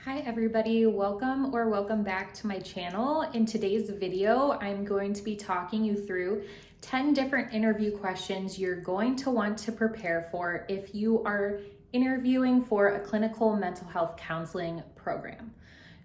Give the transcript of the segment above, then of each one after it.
Hi everybody, welcome back to my channel. In today's video, I'm going to be talking you through 10 different interview questions you're going to want to prepare for if you are interviewing for a clinical mental health counseling program.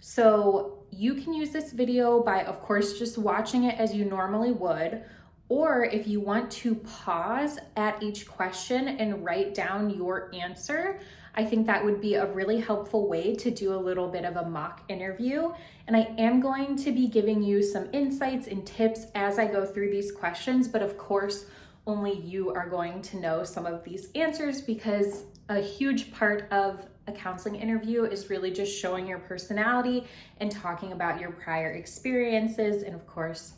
So you can use this video by, of course, just watching it as you normally would, or if you want to pause at each question and write down your answer, I think that would be a really helpful way to do a little bit of a mock interview. And I am going to be giving you some insights and tips as I go through these questions, but of course, only you are going to know some of these answers because a huge part of a counseling interview is really just showing your personality and talking about your prior experiences. And of course,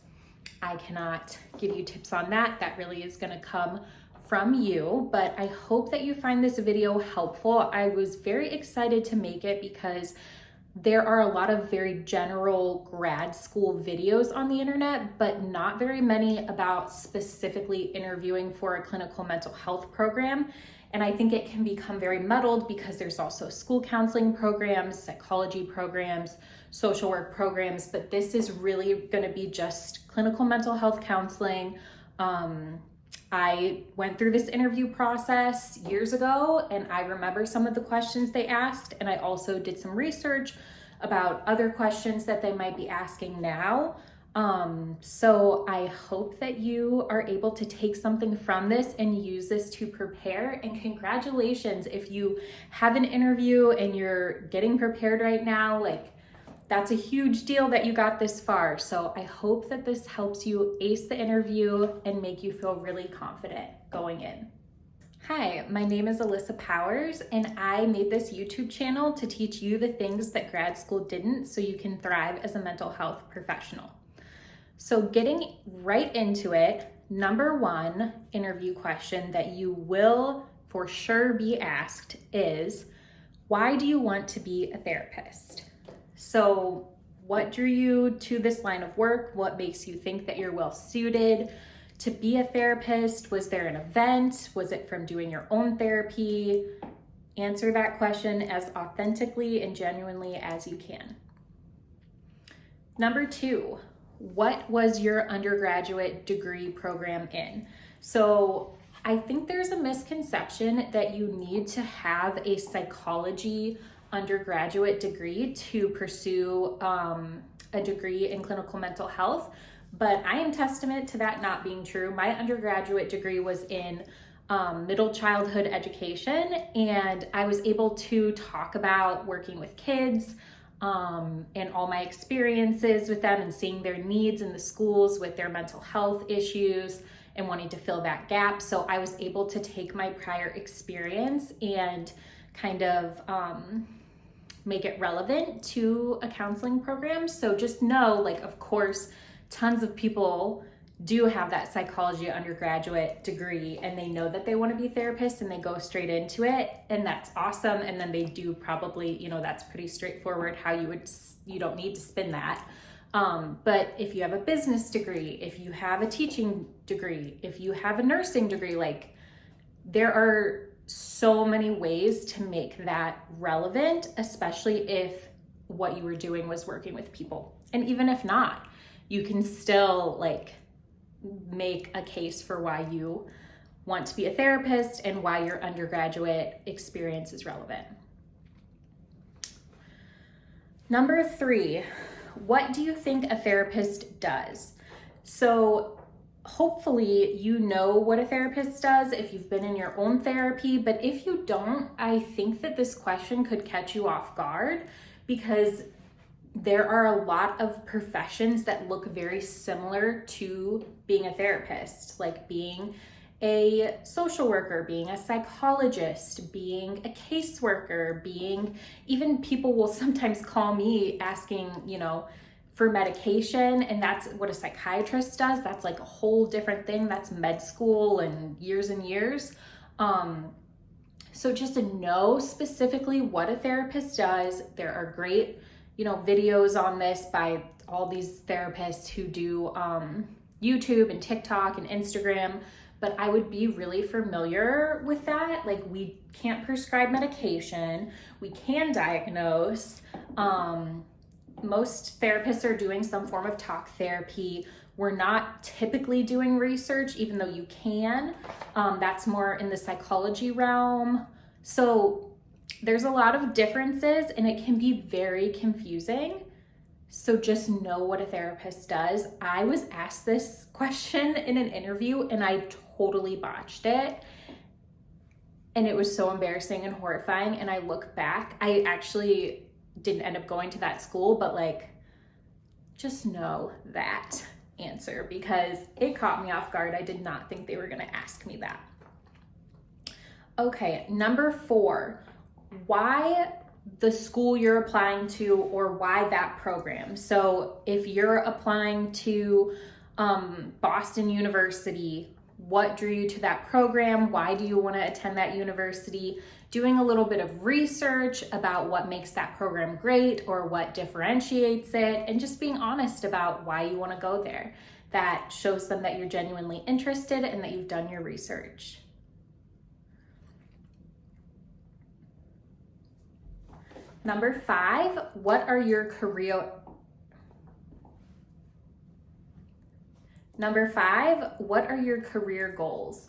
I cannot give you tips on that. That really is going to come from you, but I hope that you find this video helpful. I was very excited to make it because there are a lot of very general grad school videos on the internet, but not very many about specifically interviewing for a clinical mental health program. And I think it can become very muddled because there's also school counseling programs, psychology programs, social work programs, but this is really going to be just clinical mental health counseling. I went through this interview process years ago and I remember some of the questions they asked, and I also did some research about other questions that they might be asking now. So I hope that you are able to take something from this and use this to prepare. And congratulations if you have an interview and you're getting prepared right now. That's a huge deal that you got this far. So I hope that this helps you ace the interview and make you feel really confident going in. Hi, my name is Alyssa Powers, and I made this YouTube channel to teach you the things that grad school didn't so you can thrive as a mental health professional. So getting right into it, number one interview question that you will for sure be asked is, why do you want to be a therapist? So what drew you to this line of work? What makes you think that you're well suited to be a therapist? Was there an event? Was it from doing your own therapy? Answer that question as authentically and genuinely as you can. Number two, what was your undergraduate degree program in? So I think there's a misconception that you need to have a psychology undergraduate degree to pursue a degree in clinical mental health, but I am testament to that not being true. My undergraduate degree was in middle childhood education, and I was able to talk about working with kids and all my experiences with them and seeing their needs in the schools with their mental health issues and wanting to fill that gap. So I was able to take my prior experience and kind of make it relevant to a counseling program. So just know, of course, tons of people do have that psychology undergraduate degree and they know that they want to be therapists and they go straight into it, and that's awesome. And then they do probably, that's pretty straightforward how you don't need to spin that. But if you have a business degree, if you have a teaching degree, if you have a nursing degree, there are so many ways to make that relevant, especially if what you were doing was working with people. And even if not, you can still make a case for why you want to be a therapist and why your undergraduate experience is relevant. Number three, what do you think a therapist does? So hopefully you know what a therapist does if you've been in your own therapy, but if you don't, I think that this question could catch you off guard because there are a lot of professions that look very similar to being a therapist, like being a social worker, being a psychologist, being a caseworker, even people will sometimes call me asking, for medication, and that's what a psychiatrist does. That's a whole different thing. That's med school and years. So just to know specifically what a therapist does, there are great, videos on this by all these therapists who do YouTube and TikTok and Instagram, but I would be really familiar with that. We can't prescribe medication, we can diagnose, Most therapists are doing some form of talk therapy. We're not typically doing research, even though you can. That's more in the psychology realm. So there's a lot of differences and it can be very confusing. So just know what a therapist does. I was asked this question in an interview and I totally botched it. And it was so embarrassing and horrifying. And I look back, I actually didn't end up going to that school, but like, just know that answer because it caught me off guard. I did not think they were gonna ask me that. Okay, number 4, why the school you're applying to or why that program. So if you're applying to Boston University, what drew you to that program? Why do you want to attend that university? Doing a little bit of research about what makes that program great or what differentiates it, and just being honest about why you want to go there. That shows them that you're genuinely interested and that you've done your research. Number 5, what are your career goals?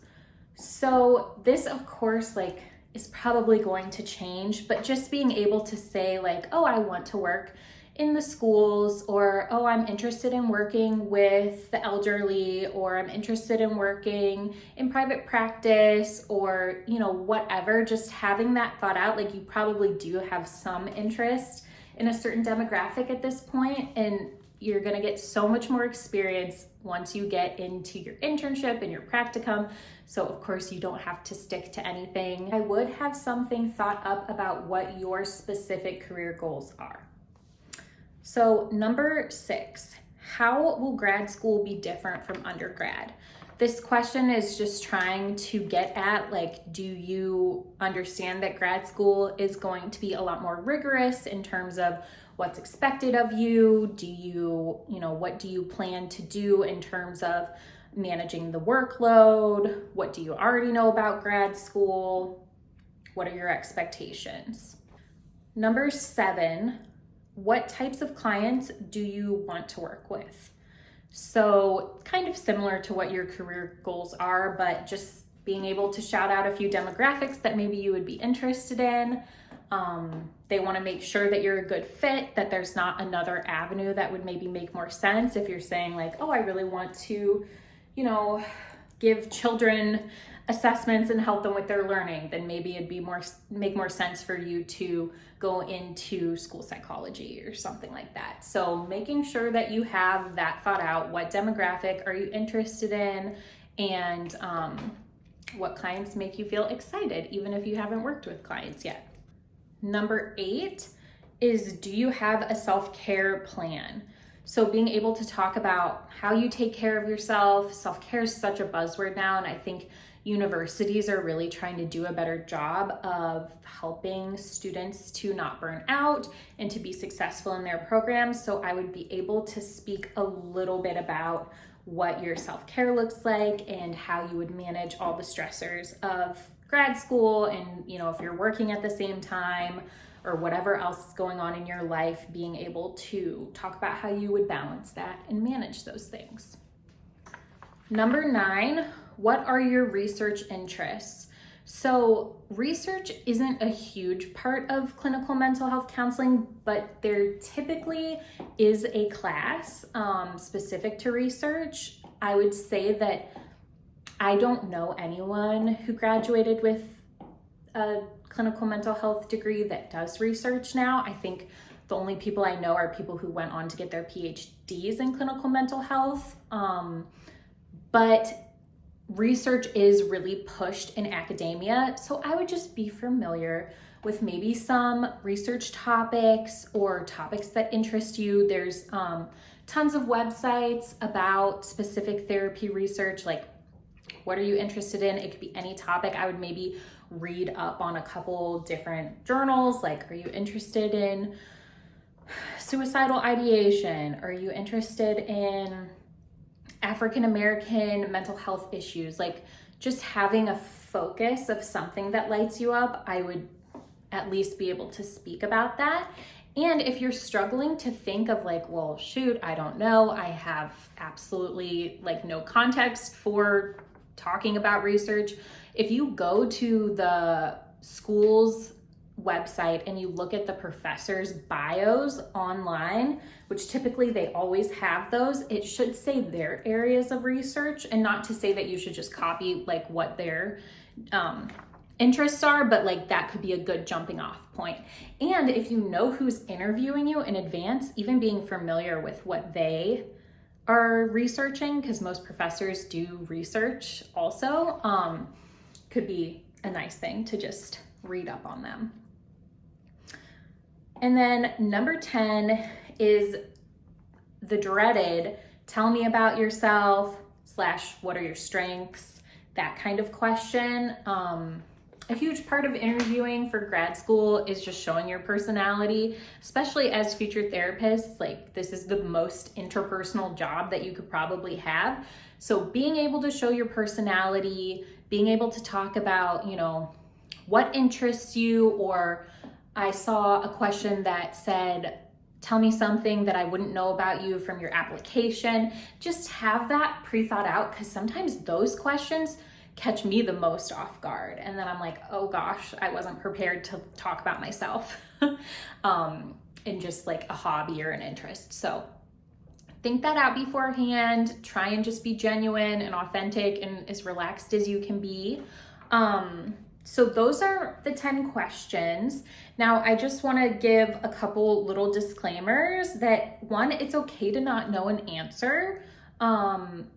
So this, of course, like is probably going to change, but just being able to say like, oh, I want to work in the schools, or oh, I'm interested in working with the elderly, or I'm interested in working in private practice, or whatever, just having that thought out. Like you probably do have some interest in a certain demographic at this point, and you're gonna get so much more experience once you get into your internship and your practicum. So of course you don't have to stick to anything. I would have something thought up about what your specific career goals are. So number 6, how will grad school be different from undergrad? This question is just trying to get at, like, do you understand that grad school is going to be a lot more rigorous in terms of what's expected of you? Do you, what do you plan to do in terms of managing the workload? What do you already know about grad school? What are your expectations? Number 7, what types of clients do you want to work with? So kind of similar to what your career goals are, but just being able to shout out a few demographics that maybe you would be interested in. They want to make sure that you're a good fit, that there's not another avenue that would maybe make more sense. If you're saying like, oh, I really want to, give children assessments and help them with their learning, then maybe it'd make more sense for you to go into school psychology or something like that. So making sure that you have that thought out. What demographic are you interested in, and what clients make you feel excited, even if you haven't worked with clients yet. Number 8 is, do you have a self-care plan? So being able to talk about how you take care of yourself. Self-care is such a buzzword now, and I think universities are really trying to do a better job of helping students to not burn out and to be successful in their programs. So I would be able to speak a little bit about what your self-care looks like and how you would manage all the stressors of grad school, and if you're working at the same time or whatever else is going on in your life, being able to talk about how you would balance that and manage those things. Number 9, what are your research interests? So research isn't a huge part of clinical mental health counseling, but there typically is a class specific to research. I would say that I don't know anyone who graduated with a clinical mental health degree that does research now. I think the only people I know are people who went on to get their PhDs in clinical mental health. But research is really pushed in academia. So I would just be familiar with maybe some research topics or topics that interest you. There's tons of websites about specific therapy research, like what are you interested in? It could be any topic. I would maybe read up on a couple different journals. Like, are you interested in suicidal ideation? Are you interested in African American mental health issues? Like, just having a focus of something that lights you up, I would at least be able to speak about that. And if you're struggling to think of like, well, shoot, I don't know, I have absolutely like no context for talking about research, if you go to the school's website and you look at the professors' bios online, which typically they always have those, it should say their areas of research, and not to say that you should just copy like what their interests are, but like that could be a good jumping off point. And if you know who's interviewing you in advance, even being familiar with what they are researching, because most professors do research also, could be a nice thing to just read up on them. And then number 10 is the dreaded, tell me about yourself / what are your strengths, that kind of question. A huge part of interviewing for grad school is just showing your personality, especially as future therapists. Like, this is the most interpersonal job that you could probably have. So being able to show your personality, being able to talk about, you know, what interests you, or I saw a question that said, tell me something that I wouldn't know about you from your application. Just have that pre-thought out, because sometimes those questions catch me the most off guard. And then I'm like, oh gosh, I wasn't prepared to talk about myself in just like a hobby or an interest. So think that out beforehand. Try and just be genuine and authentic and as relaxed as you can be. So those are the 10 questions. Now, I just want to give a couple little disclaimers that, one, it's okay to not know an answer.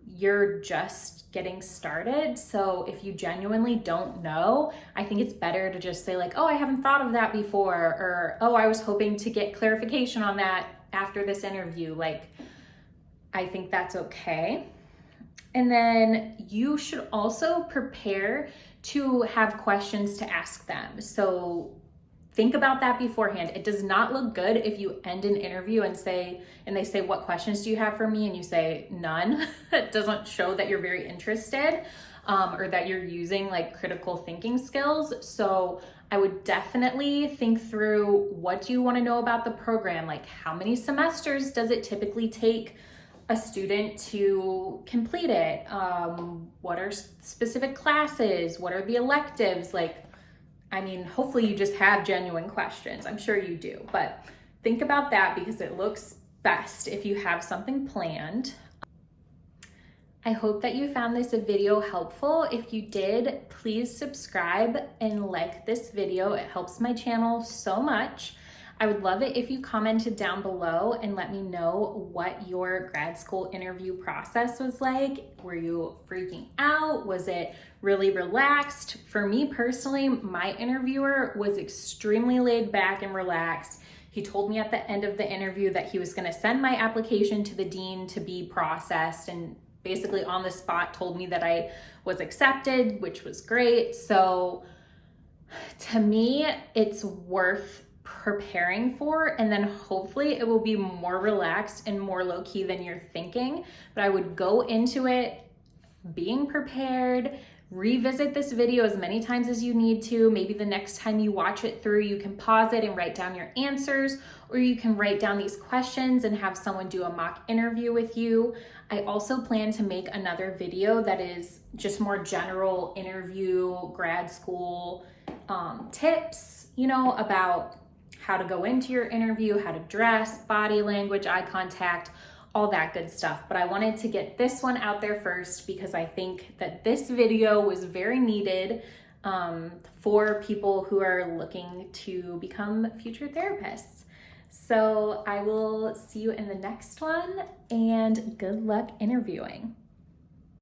You're just getting started. So if you genuinely don't know, I think it's better to just say like, oh, I haven't thought of that before, or, oh, I was hoping to get clarification on that after this interview. Like, I think that's okay. And then you should also prepare to have questions to ask them. So think about that beforehand. It does not look good if you end an interview and they say, what questions do you have for me? And you say none. It doesn't show that you're very interested, or that you're using like critical thinking skills. So I would definitely think through, what do you want to know about the program? Like, how many semesters does it typically take a student to complete it? What are specific classes? What are the electives? Like, I mean, hopefully you just have genuine questions. I'm sure you do, but think about that, because it looks best if you have something planned. I hope that you found this video helpful. If you did, please subscribe and like this video. It helps my channel so much. I would love it if you commented down below and let me know what your grad school interview process was like. Were you freaking out? Was it really relaxed? For me personally, my interviewer was extremely laid back and relaxed. He told me at the end of the interview that he was going to send my application to the dean to be processed, and basically on the spot told me that I was accepted, which was great. So to me, it's worth preparing for, and then hopefully it will be more relaxed and more low-key than you're thinking. But I would go into it being prepared. Revisit this video as many times as you need to. Maybe the next time you watch it through, you can pause it and write down your answers, or you can write down these questions and have someone do a mock interview with you. I also plan to make another video that is just more general interview, grad school tips, you know, about how to go into your interview, how to dress, body language, eye contact, all that good stuff. But I wanted to get this one out there first, because I think that this video was very needed for people who are looking to become future therapists. So I will see you in the next one, and good luck interviewing.